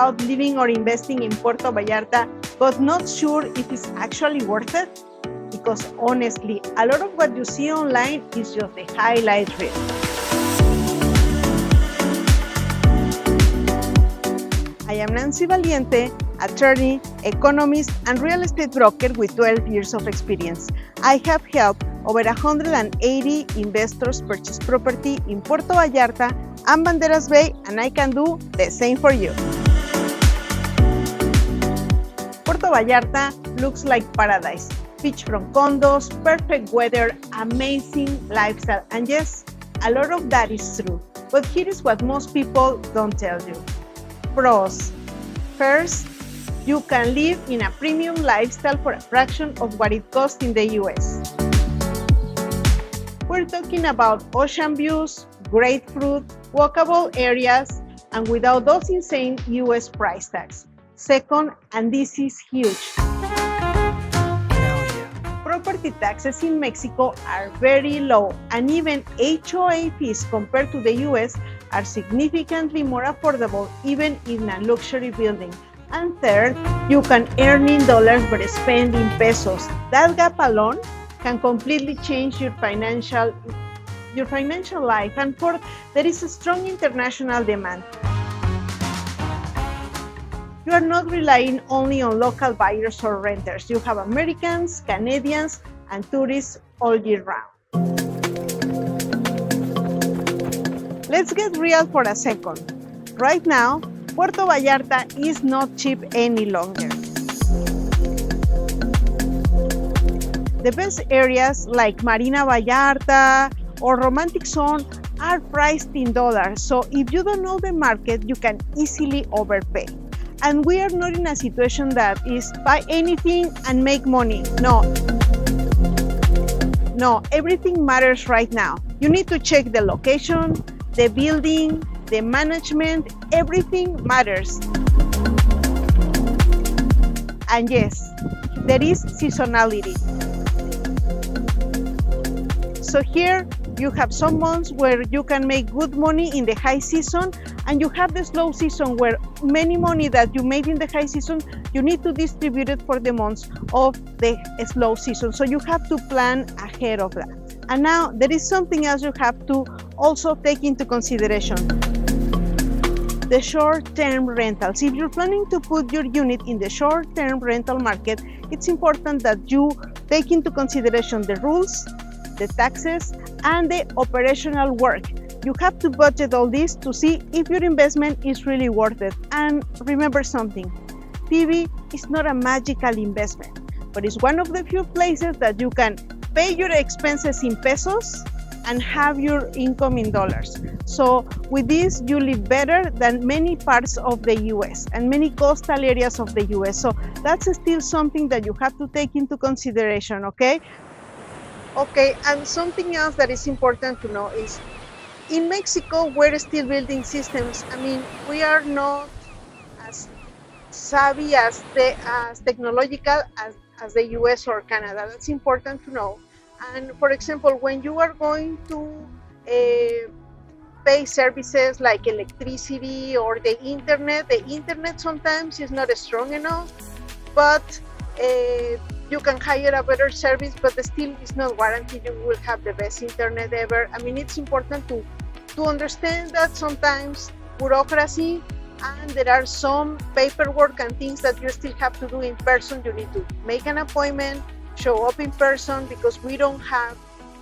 about living or investing in Puerto Vallarta, but not sure if it's actually worth it? Because honestly, a lot of what you see online is just the highlight reel. I am Nancy Valiente, attorney, economist, and real estate broker with 12 years of experience. I have helped over 180 investors purchase property in Puerto Vallarta and Banderas Bay, and I can do the same for you. Puerto Vallarta looks like paradise. Beachfront condos, perfect weather, amazing lifestyle, and yes, a lot of that is true. But here is what most people don't tell you. Pros. First, you can live in a premium lifestyle for a fraction of what it costs in the US. We're talking about ocean views, great fruit, walkable areas, and without those insane US price tags. Second, and this is huge, property taxes in Mexico are very low, and even HOA fees compared to the US are significantly more affordable even in a luxury building. And third, you can earn in dollars but spend in pesos. That gap alone can completely change your financial life. And fourth, there is a strong international demand. You are not relying only on local buyers or renters. You have Americans, Canadians, and tourists all year round. Let's get real for a second. Right now, Puerto Vallarta is not cheap any longer. The best areas like Marina Vallarta or Romantic Zone are priced in dollars, so if you don't know the market, you can easily overpay. And we are not in a situation that is buy anything and make money. No, everything matters right now. You need to check the location, the building, the management, everything matters. And yes, there is seasonality. So here you have some months where you can make good money in the high season, and you have the slow season where many money that you made in the high season, you need to distribute it for the months of the slow season. So you have to plan ahead of that. And now there is something else you have to also take into consideration. The short-term rentals. If you're planning to put your unit in the short-term rental market, it's important that you take into consideration the rules, the taxes, and the operational work. You have to budget all this to see if your investment is really worth it. And remember something, PV is not a magical investment, but it's one of the few places that you can pay your expenses in pesos and have your income in dollars. So with this, you live better than many parts of the US and many coastal areas of the US. So that's still something that you have to take into consideration, okay? Okay, and something else that is important to know is in Mexico, we're still building systems. I mean, we are not as savvy as technological as the US or Canada. That's important to know. And for example, when you are going to pay services like electricity or the internet sometimes is not strong enough, but you can hire a better service, but still it's not guaranteed you will have the best internet ever. I mean, it's important to understand that sometimes bureaucracy and there are some paperwork and things that you still have to do in person. You need to make an appointment, show up in person, because we don't have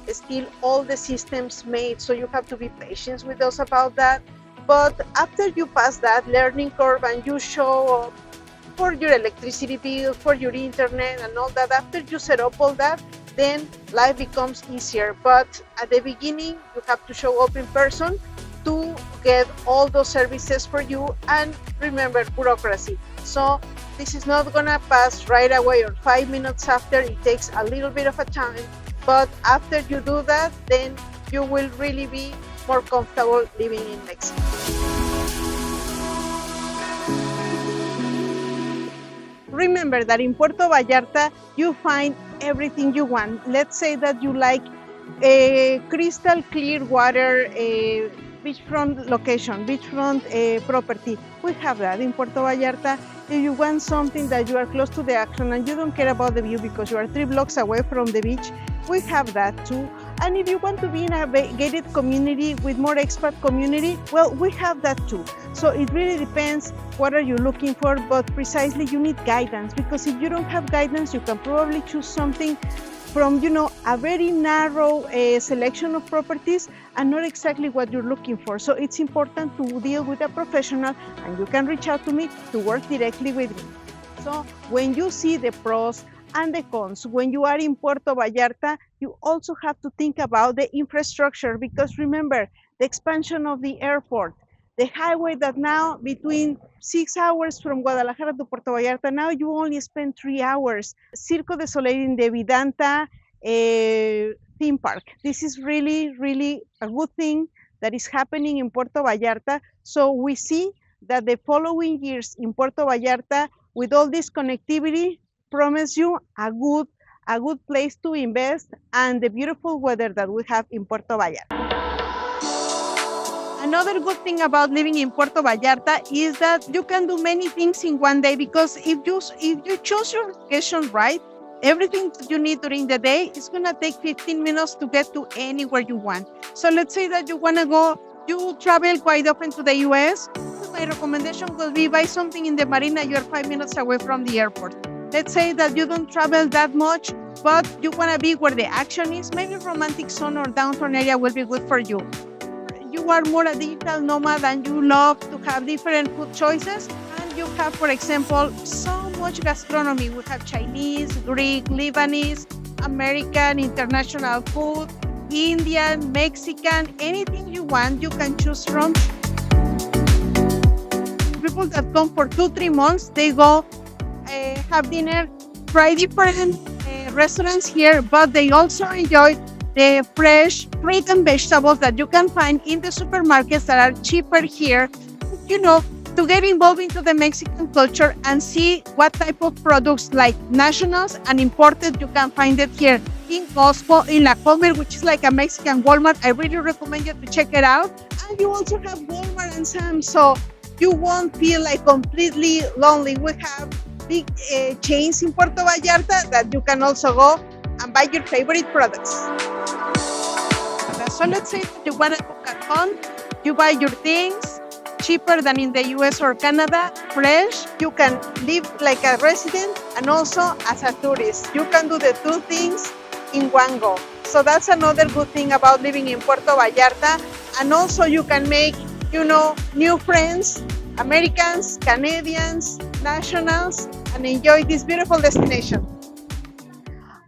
still all the systems made, so you have to be patient with us about that. But after you pass that learning curve and you show up for your electricity bill, for your internet and all that, after you set up all that, then life becomes easier. But at the beginning, you have to show up in person to get all those services for you. And remember, bureaucracy. So this is not gonna pass right away or 5 minutes after. It takes a little bit of a time, but after you do that, then you will really be more comfortable living in Mexico. Remember that in Puerto Vallarta, you find everything you want. Let's say that you like a crystal clear water, beachfront location, beachfront property. we have that in Puerto Vallarta. If you want something that you are close to the action and you don't care about the view because you are 3 blocks away from the beach, we have that too. And if you want to be in a gated community with more expat community, well, we have that too. So it really depends what are you looking for, but precisely you need guidance, because if you don't have guidance, you can probably choose something from, a very narrow selection of properties and not exactly what you're looking for. So it's important to deal with a professional, and you can reach out to me to work directly with me. So when you see the pros and the cons, when you are in Puerto Vallarta, you also have to think about the infrastructure, because remember, the expansion of the airport, the highway that now between 6 hours from Guadalajara to Puerto Vallarta, now you only spend 3 hours. Circo de Soleil in the Vidanta theme park. This is really, really a good thing that is happening in Puerto Vallarta. So we see that the following years in Puerto Vallarta, with all this connectivity, promise you a good place to invest, and the beautiful weather that we have in Puerto Vallarta. Another good thing about living in Puerto Vallarta is that you can do many things in one day, because if you choose your location right, everything that you need during the day is going to take 15 minutes to get to anywhere you want. So let's say that you travel quite often to the US. My recommendation will be buy something in the marina. You're 5 minutes away from the airport. Let's say that you don't travel that much, but you want to be where the action is. Maybe Romantic Zone or downtown area will be good for you. You are more a digital nomad and you love to have different food choices, and you have, for example, so much gastronomy. We have Chinese, Greek, Lebanese, American, international food, Indian, Mexican, anything you want, you can choose from. People that come for 2-3 months, they go have dinner, try different restaurants here, but they also enjoy the fresh fruit and vegetables that you can find in the supermarkets that are cheaper here, to get involved into the Mexican culture and see what type of products, like nationals and imported, you can find it here in Costco, in La Comer, which is like a Mexican Walmart. I really recommend you to check it out. And you also have Walmart and Sam's, so you won't feel like completely lonely. We have big chains in Puerto Vallarta that you can also go and buy your favorite products. So let's say that you want to cook at home, you buy your things cheaper than in the US or Canada, fresh. You can live like a resident and also as a tourist. You can do the two things in one go. So that's another good thing about living in Puerto Vallarta. And also you can make, new friends, Americans, Canadians, nationals, and enjoy this beautiful destination.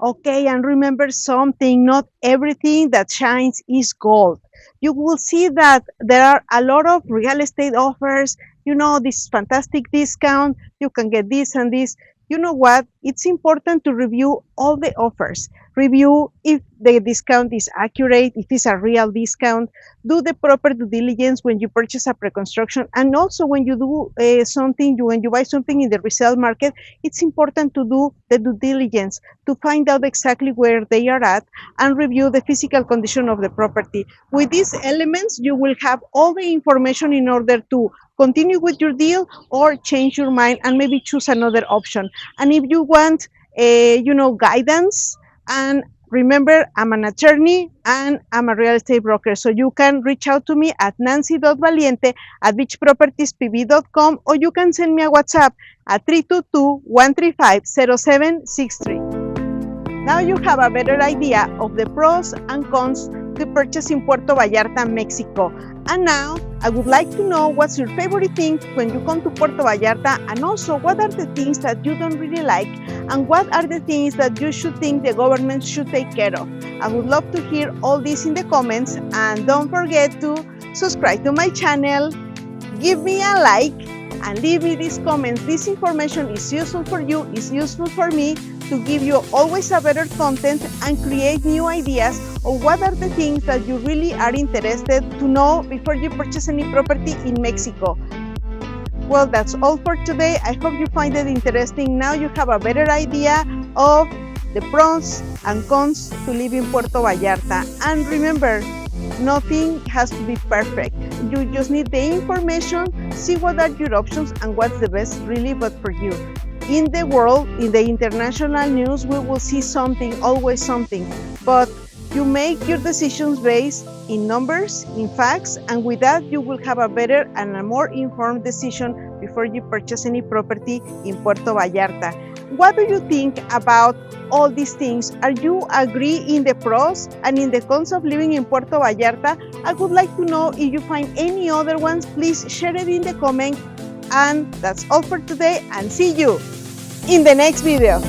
Okay, and remember something, not everything that shines is gold. You will see that there are a lot of real estate offers, this fantastic discount, you can get this and this. You know what? It's important to review all the offers. Review if the discount is accurate, if it's a real discount. Do the proper due diligence when you purchase a pre-construction. And also when you do when you buy something in the resale market, it's important to do the due diligence to find out exactly where they are at and review the physical condition of the property. With these elements, you will have all the information in order to continue with your deal or change your mind and maybe choose another option. And if you want, guidance, and remember, I'm an attorney and I'm a real estate broker. So you can reach out to me at nancy.valiente@beachpropertiespb.com, or you can send me a WhatsApp at 322-135-0763. Now you have a better idea of the pros and cons to purchase in Puerto Vallarta, Mexico. And now I would like to know what's your favorite thing when you come to Puerto Vallarta, and also what are the things that you don't really like, and what are the things that you should think the government should take care of. I would love to hear all this in the comments, and don't forget to subscribe to my channel, give me a like, and leave me these comments. This information is useful for you, is useful for me, to give you always a better content and create new ideas of what are the things that you really are interested to know before you purchase any property in Mexico. Well, that's all for today. I hope you find it interesting. Now you have a better idea of the pros and cons to live in Puerto Vallarta. And remember, Nothing has to be perfect. You just need the information, see what are your options and what's the best really but for you. In the world, in the international news, we will see something, always something, but you make your decisions based in numbers, in facts, and with that you will have a better and a more informed decision before you purchase any property in Puerto Vallarta. What do you think about all these things? Are you agree in the pros and in the cons of living in Puerto Vallarta? I would like to know if you find any other ones. Please share it in the comment. And that's all for today, and see you in the next video.